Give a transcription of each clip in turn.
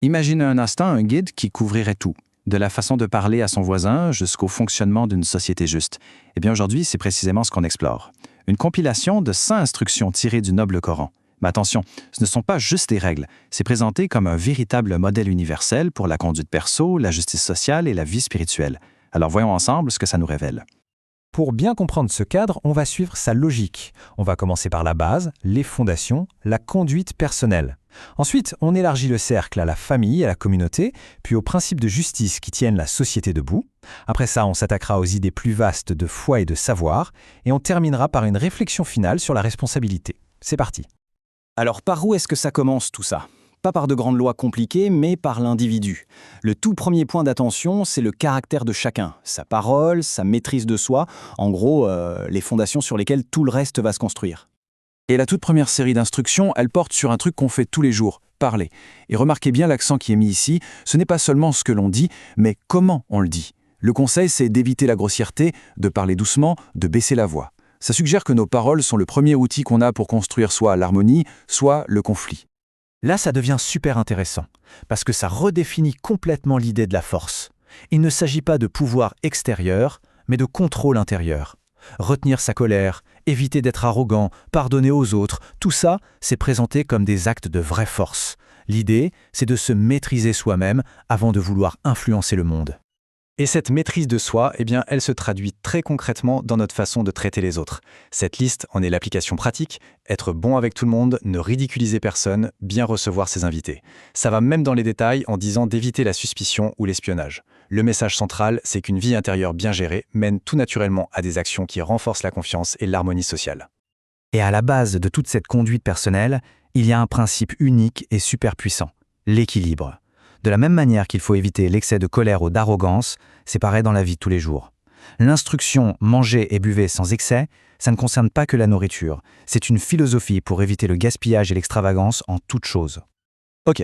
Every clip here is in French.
Imagine un instant un guide qui couvrirait tout, de la façon de parler à son voisin jusqu'au fonctionnement d'une société juste. Eh bien aujourd'hui, c'est précisément ce qu'on explore. Une compilation de 100 instructions tirées du noble Coran. Mais attention, ce ne sont pas juste des règles, c'est présenté comme un véritable modèle universel pour la conduite perso, la justice sociale et la vie spirituelle. Alors voyons ensemble ce que ça nous révèle. Pour bien comprendre ce cadre, on va suivre sa logique. On va commencer par la base, les fondations, la conduite personnelle. Ensuite, on élargit le cercle à la famille et à la communauté, puis aux principes de justice qui tiennent la société debout. Après ça, on s'attaquera aux idées plus vastes de foi et de savoir, et on terminera par une réflexion finale sur la responsabilité. C'est parti. Alors par où est-ce que ça commence tout ça ? Pas par de grandes lois compliquées, mais par l'individu. Le tout premier point d'attention, c'est le caractère de chacun, sa parole, sa maîtrise de soi, en gros, les fondations sur lesquelles tout le reste va se construire. Et la toute première série d'instructions, elle porte sur un truc qu'on fait tous les jours, parler. Et remarquez bien l'accent qui est mis ici, ce n'est pas seulement ce que l'on dit, mais comment on le dit. Le conseil, c'est d'éviter la grossièreté, de parler doucement, de baisser la voix. Ça suggère que nos paroles sont le premier outil qu'on a pour construire soit l'harmonie, soit le conflit. Là, ça devient super intéressant, parce que ça redéfinit complètement l'idée de la force. Il ne s'agit pas de pouvoir extérieur, mais de contrôle intérieur. Retenir sa colère, éviter d'être arrogant, pardonner aux autres, tout ça, c'est présenté comme des actes de vraie force. L'idée, c'est de se maîtriser soi-même avant de vouloir influencer le monde. Et cette maîtrise de soi, eh bien, elle se traduit très concrètement dans notre façon de traiter les autres. Cette liste en est l'application pratique, être bon avec tout le monde, ne ridiculiser personne, bien recevoir ses invités. Ça va même dans les détails en disant d'éviter la suspicion ou l'espionnage. Le message central, c'est qu'une vie intérieure bien gérée mène tout naturellement à des actions qui renforcent la confiance et l'harmonie sociale. Et à la base de toute cette conduite personnelle, il y a un principe unique et super puissant, l'équilibre. De la même manière qu'il faut éviter l'excès de colère ou d'arrogance, c'est pareil dans la vie de tous les jours. L'instruction « mangez et buvez sans excès », ça ne concerne pas que la nourriture. C'est une philosophie pour éviter le gaspillage et l'extravagance en toute chose. Ok,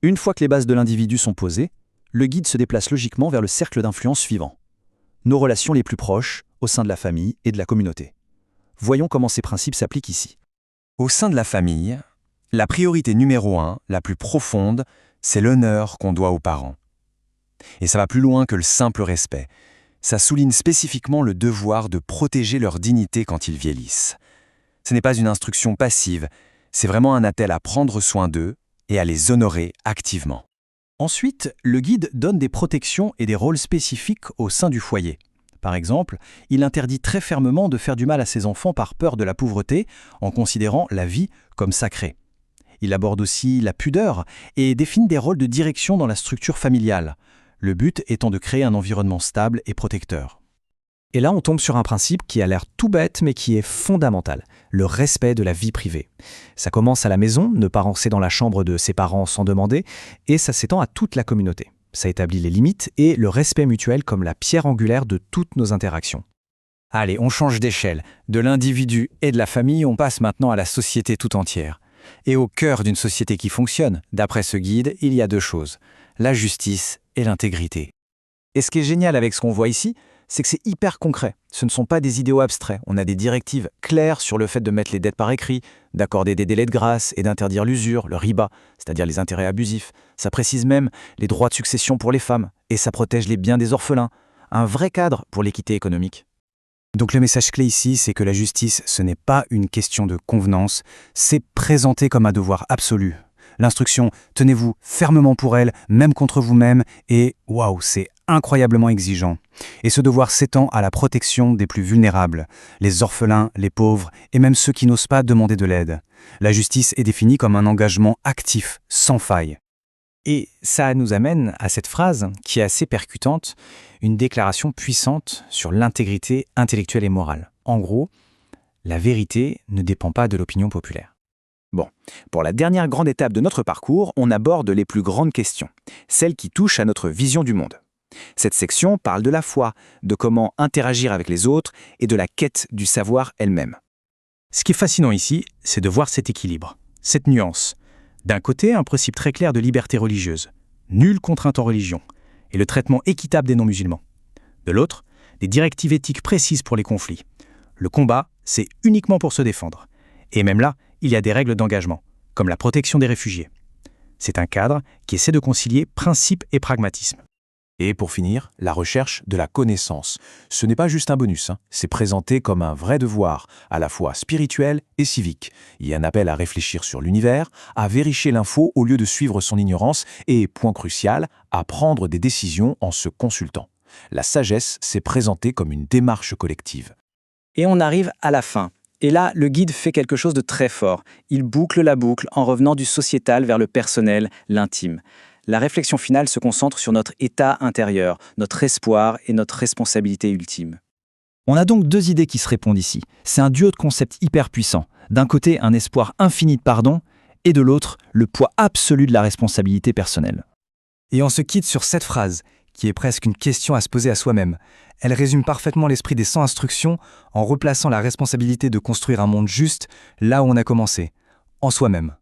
une fois que les bases de l'individu sont posées, le guide se déplace logiquement vers le cercle d'influence suivant. Nos relations les plus proches au sein de la famille et de la communauté. Voyons comment ces principes s'appliquent ici. Au sein de la famille, la priorité numéro 1, la plus profonde, c'est l'honneur qu'on doit aux parents. Et ça va plus loin que le simple respect. Ça souligne spécifiquement le devoir de protéger leur dignité quand ils vieillissent. Ce n'est pas une instruction passive, c'est vraiment un appel à prendre soin d'eux et à les honorer activement. Ensuite, le guide donne des protections et des rôles spécifiques au sein du foyer. Par exemple, il interdit très fermement de faire du mal à ses enfants par peur de la pauvreté, en considérant la vie comme sacrée. Il aborde aussi la pudeur et définit des rôles de direction dans la structure familiale, le but étant de créer un environnement stable et protecteur. Et là, on tombe sur un principe qui a l'air tout bête, mais qui est fondamental, le respect de la vie privée. Ça commence à la maison, ne pas rentrer dans la chambre de ses parents sans demander, et ça s'étend à toute la communauté. Ça établit les limites et le respect mutuel comme la pierre angulaire de toutes nos interactions. Allez, on change d'échelle. De l'individu et de la famille, on passe maintenant à la société tout entière. Et au cœur d'une société qui fonctionne, d'après ce guide, il y a deux choses, la justice et l'intégrité. Et ce qui est génial avec ce qu'on voit ici, c'est que c'est hyper concret. Ce ne sont pas des idéaux abstraits. On a des directives claires sur le fait de mettre les dettes par écrit, d'accorder des délais de grâce et d'interdire l'usure, le riba, c'est-à-dire les intérêts abusifs. Ça précise même les droits de succession pour les femmes et ça protège les biens des orphelins. Un vrai cadre pour l'équité économique. Donc le message clé ici, c'est que la justice, ce n'est pas une question de convenance, c'est présenté comme un devoir absolu. L'instruction « tenez-vous fermement pour elle, même contre vous-même » et « waouh, c'est incroyablement exigeant ». Et ce devoir s'étend à la protection des plus vulnérables, les orphelins, les pauvres et même ceux qui n'osent pas demander de l'aide. La justice est définie comme un engagement actif, sans faille. Et ça nous amène à cette phrase qui est assez percutante, une déclaration puissante sur l'intégrité intellectuelle et morale. En gros, la vérité ne dépend pas de l'opinion populaire. Bon, pour la dernière grande étape de notre parcours, on aborde les plus grandes questions, celles qui touchent à notre vision du monde. Cette section parle de la foi, de comment interagir avec les autres et de la quête du savoir elle-même. Ce qui est fascinant ici, c'est de voir cet équilibre, cette nuance. D'un côté, un principe très clair de liberté religieuse, nulle contrainte en religion, et le traitement équitable des non-musulmans. De l'autre, des directives éthiques précises pour les conflits. Le combat, c'est uniquement pour se défendre. Et même là, il y a des règles d'engagement, comme la protection des réfugiés. C'est un cadre qui essaie de concilier principe et pragmatisme. Et pour finir, la recherche de la connaissance. Ce n'est pas juste un bonus, c'est présenté comme un vrai devoir, à la fois spirituel et civique. Il y a un appel à réfléchir sur l'univers, à vérifier l'info au lieu de suivre son ignorance et, point crucial, à prendre des décisions en se consultant. La sagesse s'est présentée comme une démarche collective. Et on arrive à la fin. Et là, le guide fait quelque chose de très fort. Il boucle la boucle en revenant du sociétal vers le personnel, l'intime. La réflexion finale se concentre sur notre état intérieur, notre espoir et notre responsabilité ultime. On a donc deux idées qui se répondent ici. C'est un duo de concepts hyper puissants. D'un côté, un espoir infini de pardon, et de l'autre, le poids absolu de la responsabilité personnelle. Et on se quitte sur cette phrase, qui est presque une question à se poser à soi-même. Elle résume parfaitement l'esprit des 100 instructions en replaçant la responsabilité de construire un monde juste là où on a commencé, en soi-même.